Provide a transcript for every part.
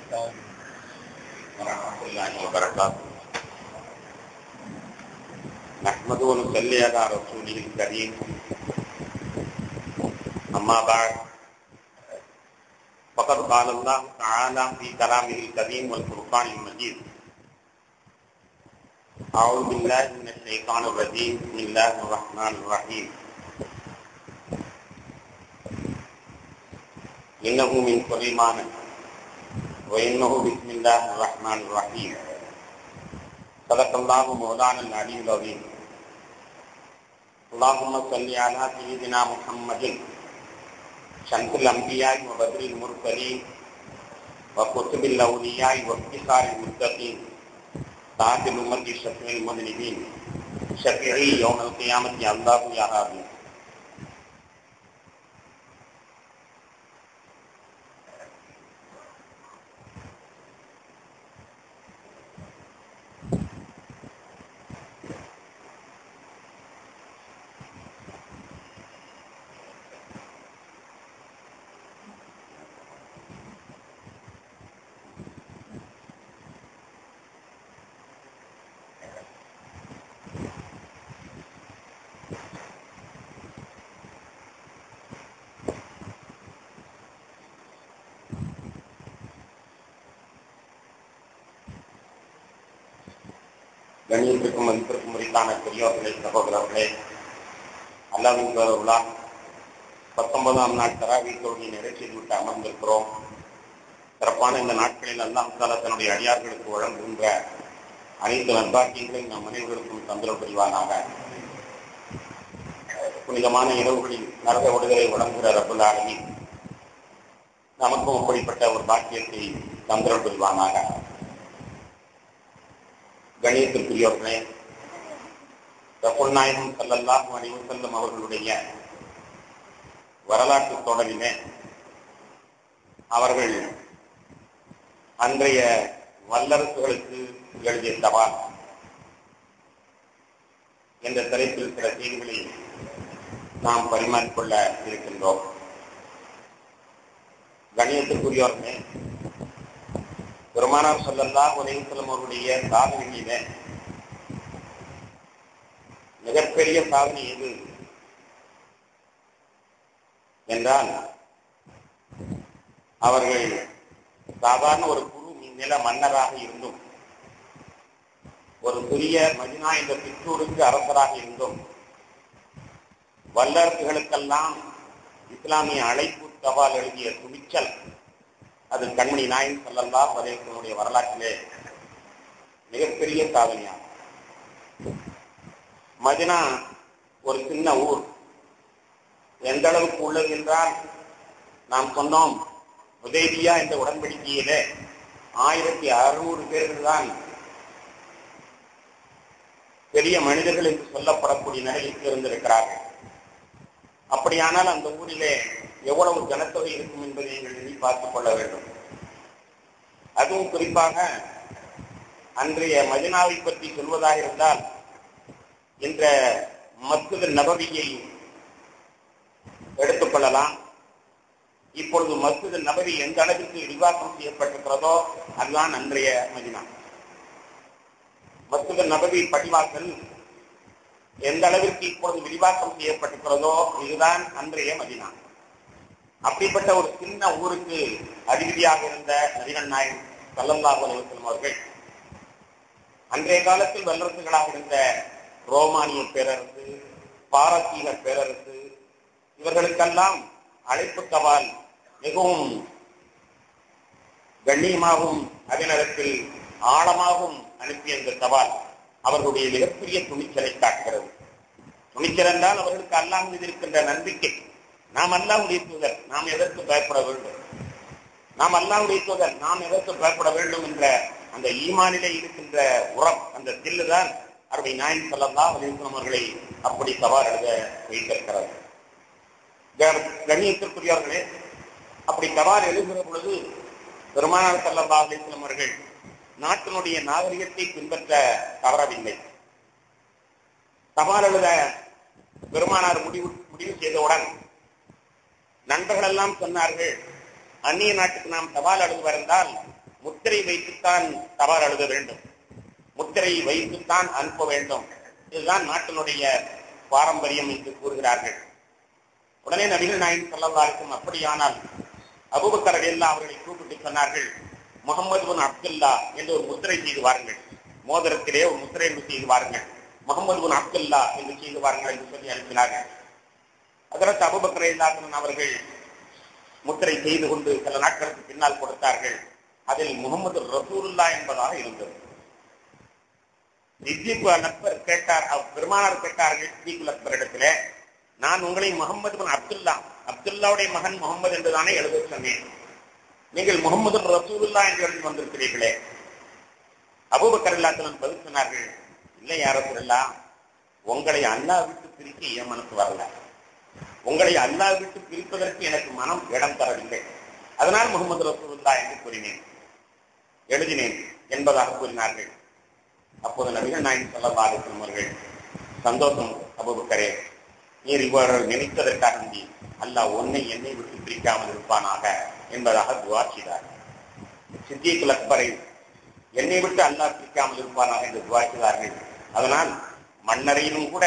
السلام ورحمة الله وبركاته. نحمده ونصلي على رسوله الكريم. أما بعد فقد قال الله تعالى في كلامه الكريم والفرقان المجيد: أعوذ بالله من الشيطان الرجيم. بسم الله الرحمن الرحيم. إنه من سليمان وإنه بسم الله الرحمن الرحيم. صدق الله مولانا العلي العظيم. اللهم صل على سيدنا محمد شمس الأنبياء وبدر المرسلين وكتب الأولياء وافتخار المتقين تاج الأمة شفيع المذنبين شفيعي يوم القيامة يا الله يا ربي. கண்ணியத்திற்கும் மதிப்பிற்கும் உரித்தான பெரியோர்களே, சகோதரர்களே, அல்லாஹ்வின் பேரருளால் 19ஆம் நாள் தராவீஹ் தொழுகை நிறைவு செய்துவிட்டு அமர்ந்திருக்கிறோம். சிறப்பான இந்த நாட்களில் அல்லாஹ் தஆலா தன்னுடைய அடியார்களுக்கு வழங்குகின்ற அனைத்து நற்பாக்கியங்களையும் நம் அனைவருக்கும் தந்தரவு புரிவானாக. புனிதமான இரவுகளில் நரக விடுதலை வழங்குகிற ரப்பல் ஆலமீன் நமக்கும் அப்படிப்பட்ட ஒரு பாக்கியத்தை தந்தரவு புரிவானாக. கணியத்திற்குரியவர்களே, ரசூல் நாயகம் ஸல்லல்லாஹு அலைஹி வஸல்லம் அவர்களுடைய வரலாற்று தொடரிலே அவர்கள் அன்றைய வல்லரசுகளுக்கு எழுதிய சவால் என்ற தலைப்பில் சில செய்திகளை நாம் பரிமாறிக்கொள்ள இருக்கின்றோம். கணியத்திற்குரியவர்களே, பெருமானார் ஸல்லல்லாஹு அலைஹி வஸல்லம் அவர்களுடைய சாதனையிலே மிகப்பெரிய சாதனை எது என்றால், அவர்கள் சாதாரண ஒரு குறு நில மன்னராக இருந்தும், ஒரு சிறிய மதீனா என்ற சிற்றூருக்கு அரசராக இருந்தும், வல்லரசுகளுக்கெல்லாம் இஸ்லாமிய அழைப்பு தபால் எழுதிய துணிச்சல், அது கண்மணி நாயகம் ஸல்லல்லாஹு அலைஹி வஸல்லம் வரலாற்றிலே மிகப்பெரிய சாதனையாகும். மதீனா ஒரு சின்ன ஊர். எந்த அளவுக்கு உள்ளது என்றால், நாம் சொன்னோம், ஹுதைபியா என்ற உடன்படிக்கையிலே 1600 பேர்கள் தான் பெரிய மனிதர்கள் என்று சொல்லப்படக்கூடிய நிலையில் இருந்திருக்கிறார்கள். அப்படியானால் அந்த ஊரிலே எவ்வளவு ஜனத்தொகை இருக்கும் என்பதை நீங்கள் எண்ணி பார்த்துக் கொள்ள வேண்டும். அதுவும் குறிப்பாக அன்றைய மதீனாவை பற்றி சொல்வதாக இருந்தால், என்ற மஸ்ஜித் நபவியை எடுத்துக் கொள்ளலாம். இப்பொழுது மஸ்ஜித் நபவி எந்த அளவிற்கு விரிவாக்கம் செய்யப்பட்டிருக்கிறதோ அதுதான் அன்றைய மதீனா. மஸ்ஜித் நபவி பள்ளிவாசல் எந்த அளவிற்கு இப்பொழுது விரிவாக்கம் செய்யப்பட்டிருக்கிறதோ இதுதான் அன்றைய மதீனா. அப்படிப்பட்ட ஒரு சின்ன ஊருக்கு அதிபதியாக இருந்த நபிகள் நாயகம் ஸல்லல்லாஹு அலைஹி வஸல்லம் அவர்கள் அன்றைய காலத்தில் வல்லரசுகளாக இருந்த ரோமானிய பேரரசு, பாரசீக பேரரசு, இவர்களுக்கெல்லாம் அழைப்பு தபால் மிகவும் கண்ணியமாகவும் அதே நேரத்தில் ஆழமாகவும் அனுப்பிய இந்த தபால் அவர்களுடைய மிகப்பெரிய துணிச்சலை காட்டுகிறது. துணிச்சல் என்றால் அவர்களுக்கு அல்லாஹ் மீது இருக்கின்ற நம்பிக்கை. நாம் அல்லாஹ்வுடைய தூதர், நாம் எதற்கு பயப்பட வேண்டும், நாம் அல்லாஹ்வுடைய தூதர், நாம் எதற்கு பயப்பட வேண்டும் என்ற அந்த ஈமானிலே இருக்கின்ற உரம், அந்த தில்லுதான் அருமை நாயகம் ஸல்லல்லாஹு அலைஹி வஸல்லம் அவர்களை அப்படி சவால் எழுத வைத்திருக்கிறது. கண்ணியத்திற்குரியவர்களே, அப்படி சவால் எழுதுகிற பொழுது பெருமானார் ஸல்லல்லாஹு அலைஹி வஸல்லம் அவர்கள் நாட்டினுடைய நாகரிகத்தை பின்பற்ற தவறவில்லை. சவால் எழுத பெருமானார் முடிவு செய்தவுடன் நண்பர்கள் எல்லாம் சொன்னார்கள், அந்நிய நாட்டுக்கு நாம் சவால் எழுதுவதால் முத்திரை வைத்துத்தான் தபால் எழுத வேண்டும், முத்திரை வைத்துத்தான் அனுப்ப வேண்டும். இதுதான் நாட்டினுடைய பாரம்பரியம் என்று கூறுகிறார்கள். உடனே நபிகள் நாயகம் ஸல்லல்லாஹு அலைஹி வஸல்லம் அப்படியானால் அபூபக்கர் ரலியல்லாஹு அவர்களை கூப்பிட்டு சொன்னார்கள், முஹம்மது பின் அப்துல்லா என்று ஒரு முத்திரை செய்து வாருங்கள், மோதிரத்திலே ஒரு முத்திரை என்று செய்து வாருங்கள், முஹம்மது பின் அப்துல்லா என்று செய்து வாருங்கள் என்று சொல்லி அனுப்பினார்கள். அதற்கு அபூபக்கர் ரலியல்லாஹு அவர்கள் முத்திரை செய்து கொண்டு சில நாட்களுக்கு பின்னால் கொடுத்தார்கள். அதில் முகமது ரசூலுல்லாஹ் என்பதாக இருந்தது. சித்திக் அக்பர் கேட்டார், பெருமானார் கேட்டார்கள் சித்திக் அக்பர் இடத்திலே, நான் உங்களை முகமது பின் அப்துல்லாவுடைய மகன் முகமது என்றுதானே எழுத சொன்னேன், நீங்கள் முகமது ரசூலுல்லாஹ் என்று எழுதி வந்திருக்கிறீர்களே. அபூபக்கர் ரலியல்லாஹு அன்ஹு பதில் சொன்னார்கள், இல்லை யா ரசூலல்லாஹ், உங்களை அல்லாஹ் விட்டு பிரிக்க என் மனசு வரல, உங்களை அல்லாஹ் விட்டு பிரிப்பதற்கு எனக்கு மனம் இடம் தரவில்லை, அதனால் முகமது ரசூலுல்லாஹ் என்று கூறினேன், எழுதினேன் என்பதாக கூறினார்கள். அப்போது நபிகள் நாயகம் ஸல்லல்லாஹு அலைஹி வஸல்லம் அவர்கள், சந்தோஷம் அபூபக்கரே, நீர் இவ்வாறு நினைத்ததற்காக அல்லாஹ் உன்னை என்னை விட்டு பிரிக்காமல் இருப்பானாக என்பதாக துஆ செய்தார். சித்திக் அக்பரை என்னை விட்டு அல்லாஹ் பிரிக்காமல் இருப்பானாக என்று துஆ செய்தார்கள். அதனால் மன்னரையிலும் கூட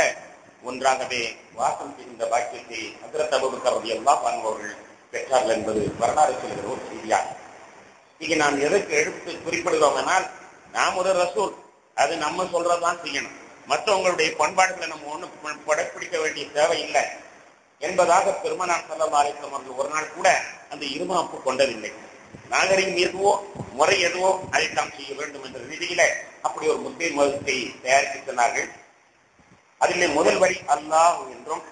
ஒன்றாகவே வாசம் செய்கின்ற பாக்கியத்தை ஹஜ்ரத் அபூபக்கர் ரலியல்லாஹு அன்ஹு அவர்கள் பெற்றார்கள் என்பது வரலாறு சொல்கிற ஒரு செய்தியாகும். இங்கே நாம் எதற்கு எடுத்து குறிப்பிடுகிறோம் என்றால், நாம் ஒரு ரசூல், அது நம்ம சொல்றதுதான் செய்யணும், மற்றவங்களுடைய பண்பாடுகளை நம்ம ஒன்றும் படப்பிடிக்க வேண்டிய தேவை இல்லை என்பதாக பெருமானார் ஸல்லல்லாஹு அலைஹி வஸல்லம் அவர்கள் ஒரு நாள் கூட அந்த இருமாப்பு கொண்டதில்லை. நாகரிகம் எதுவோ முறை எதுவோ அதை நாம் செய்ய வேண்டும் என்ற ரீதியில அப்படி ஒரு முஸ்லிம் மதத்தை தயாரித்து சொன்னார்கள். அதிலே முதல் வரி அல்லாஹ் என்றும்,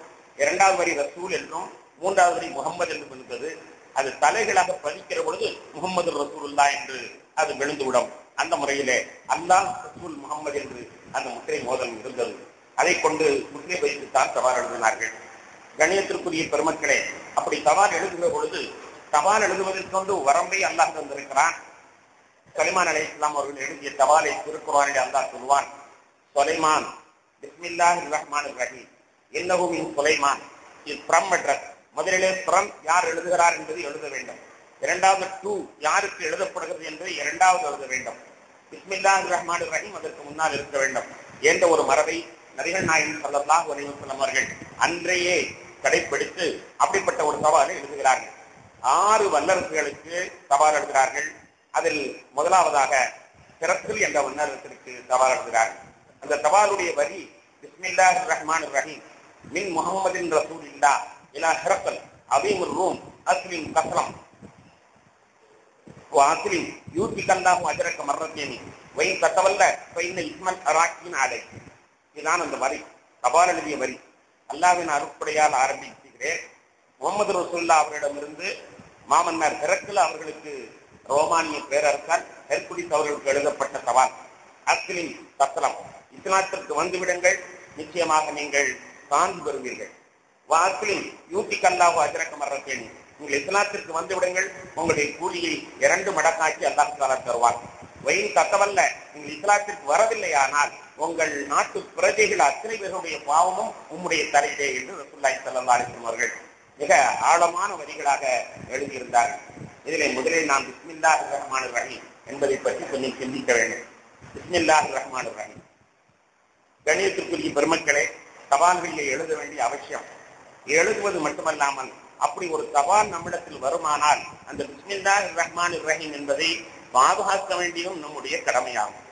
இரண்டாவது வரி ரசூல் என்றும், மூன்றாவது வரி முகம்மது என்றும் இருந்தது. அது தலைகளாக பதிக்கிற பொழுது முகமது ரசூலுல்லாஹ் என்று அது விழுந்துவிடும். அந்த முறையிலே அல்லாஹ் ரசூல் முகம்மது என்று அந்த முத்திரை மோதல் இருந்தது. அதை கொண்டு முத்திரை வைத்துத்தான் தபால் எழுதினார்கள். கணியத்திற்குரிய பெருமக்களே, அப்படி தபால் எழுதுகிற பொழுது தபால் எழுதுவதற்கு கொண்டு வரம்பை அல்லாஹ் தந்திருக்கிறான். சுலைமான் அலைஹிஸ்ஸலாம் அவர்கள் எழுதிய தபாலை திருக்குர்ஆனிலே அல்லாஹ் சொல்வான், சுலைமான் பிஸ்மில்லாஹிர் ரஹ்மானிர் ரஹீம் இன்னஹு மின் சுலைமான். இது ஃப்ரம் அட்ரஸ். முதலிலே ஃப்ரம் யார் எழுதுகிறார் என்பதை எழுத வேண்டும். இரண்டாவது டு யாருக்கு எழுதப்படுகிறது என்பதை இரண்டாவது எழுத வேண்டும். பிஸ்மில்லாஹிர் ரஹ்மானிர் ரஹீம் அதற்கு முன்னால் இருக்க வேண்டும் என்ற ஒரு மரபை நபிகள் நாயகம் ஸல்லல்லாஹு அலைஹி வஸல்லம் அவர்கள் அன்றையே கடைபிடித்து அப்படிப்பட்ட ஒரு தபாலை எழுதுகிறார்கள். 6 வல்லரசுகளுக்கு தபால் எழுதுகிறார்கள். அதில் முதலாவதாக ஹிரக்கில் என்ற வல்லரசிற்கு தபால் எழுதுகிறார்கள். அந்த தபாலுடைய வரி பிஸ்மில்லாஹிர் ரஹ்மானிர் ரஹீம் மின் முஹம்மதின் ரசூலில்லாஹ் இலா ஹிரக்கல் அதீமுர் ரூம் அஸ்லிம் கஸ்லம் வாஸ்லிம் யூதிகல்லாஹு அஜரக மர்ரத்தைனி வயின் கத்தவல்ல ஃபைன இஸ்மல் அராக்கின் அலை. இதுதான் அந்த வரி, தபால் எழுதிய வரி. அல்லாஹ்வின் அருட்படையால் ஆரம்பிக்கிறேன். முகமது ரசூலுல்லாஹ் அவர்களிடமிருந்து மாமன்னர் ஹிரக்கில் அவர்களுக்கு ரோமானிய பேரரசர் ஹெர்குலிஸ் அவர்களுக்கு எழுதப்பட்ட தபால். அஸ்லிம் கஸ்லம், இஸ்லாத்திற்கு வந்துவிடுங்கள், நிச்சயமாக நீங்கள் சார்ந்து பெறுவீர்கள். வாஸ்லிம் யூதிகல்லாஹு அஜரக மர்ரத்தைனி, நீங்கள் இஸ்லாத்திற்கு வந்துவிடுங்கள், உங்களுடைய கூலியை 2 மடங்காக்கி அல்லாஹ் தஆலா தருவார். வயின் தக்கவல்ல, நீங்கள் இஸ்லாத்திற்கு வரவில்லையானால் உங்கள் நாட்டு பிரஜைகள் அத்தனை பேருடைய பாவமும் உம்முடைய தலையிலே என்று ரசூலுல்லாஹி ஸல்லல்லாஹு அலைஹி வஸல்லம் அவர்கள் மிக ஆழமான வரிகளாக எழுதியிருந்தார்கள். இதிலே முதலில் நாம் பிஸ்மில்லாஹிர் ரஹ்மானிர் ரஹீம் என்பதை பற்றி கொஞ்சம் சிந்திக்க வேண்டும். பிஸ்மில்லாஹிர் ரஹ்மானிர் ரஹீம். கணியத்திற்குரிய பெருமக்களே, தபால்களிலே எழுத வேண்டிய அவசியம். எழுதுவது மட்டுமல்லாமல் அப்படி ஒரு தபால் நம்மிடத்தில் வருமானால் அந்த பிஸ்மில்லாஹிர் ரஹ்மானிர் ரஹீம் என்பதை பாதுகாக்க வேண்டியதும் நம்முடைய கடமையாகும்.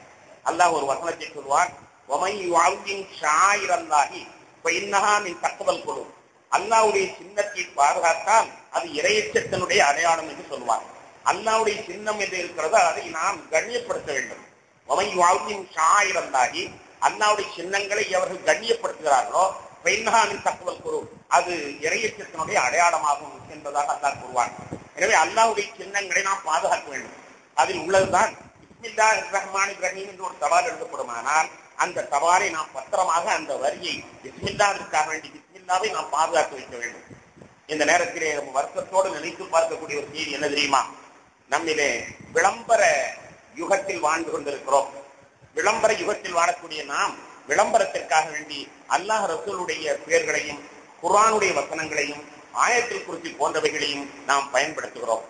அல்லாஹ் ஒரு வசனத்தை சொல்வார், வமை யுஅவ்வின் ஷாயிரல்லாஹி ஃபஇன்னஹா மின் தக்வல் குலூப். அல்லாஹ்வுடைய சின்னத்தை பாதுகாத்தால் அது இறையச்சத்தினுடைய அடையாளம் என்று சொல்வார். அல்லாஹ்வுடைய சின்னம் என்று இருக்கிறதோ அதை நாம் கண்ணியப்படுத்த வேண்டும். வமை யுஅவ்வின் ஷாயிரல்லாஹி, அல்லாஹ்வுடைய சின்னங்களை அவர்கள் கண்ணியப்படுத்துகிறார்களோ ஃபஇன்னஹா மின் தக்வல் குலூப், அது இறையச்சத்தினுடைய அடையாளமாகும் என்பதாக அல்லாஹ் கூறுவார். எனவே அல்லாஹ்வுடைய சின்னங்களை நாம் பாதுகாக்க வேண்டும். அதில் உள்ளதுதான் பிஸ்மில்லாஹிர் ரஹ்மானிர் ரஹீம் என்று ஒரு தபால் எழுதப்படுமானால் அந்த தபாலை நாம் பத்திரமாக அந்த வரியை பிஸ்மில்லாஹ்விற்காக வேண்டி பிஸ்மில்லாவை நாம் பாதுகாத்து வைக்க வேண்டும். இந்த நேரத்திலே நம்ம வருத்தத்தோடு நினைத்து பார்க்கக்கூடிய ஒரு செய்தி என்ன தெரியுமா? நம்மிலே விளம்பர யுகத்தில் வாழ்ந்து கொண்டிருக்கிறோம். விளம்பர யுகத்தில் வாழக்கூடிய நாம் விளம்பரத்திற்காக வேண்டி அல்லாஹ் ரசூலுடைய பெயர்களையும் குர்ஆனுடைய வசனங்களையும் ஆயத்துல் குர்சி போன்றவைகளையும் நாம் பயன்படுத்துகிறோம்.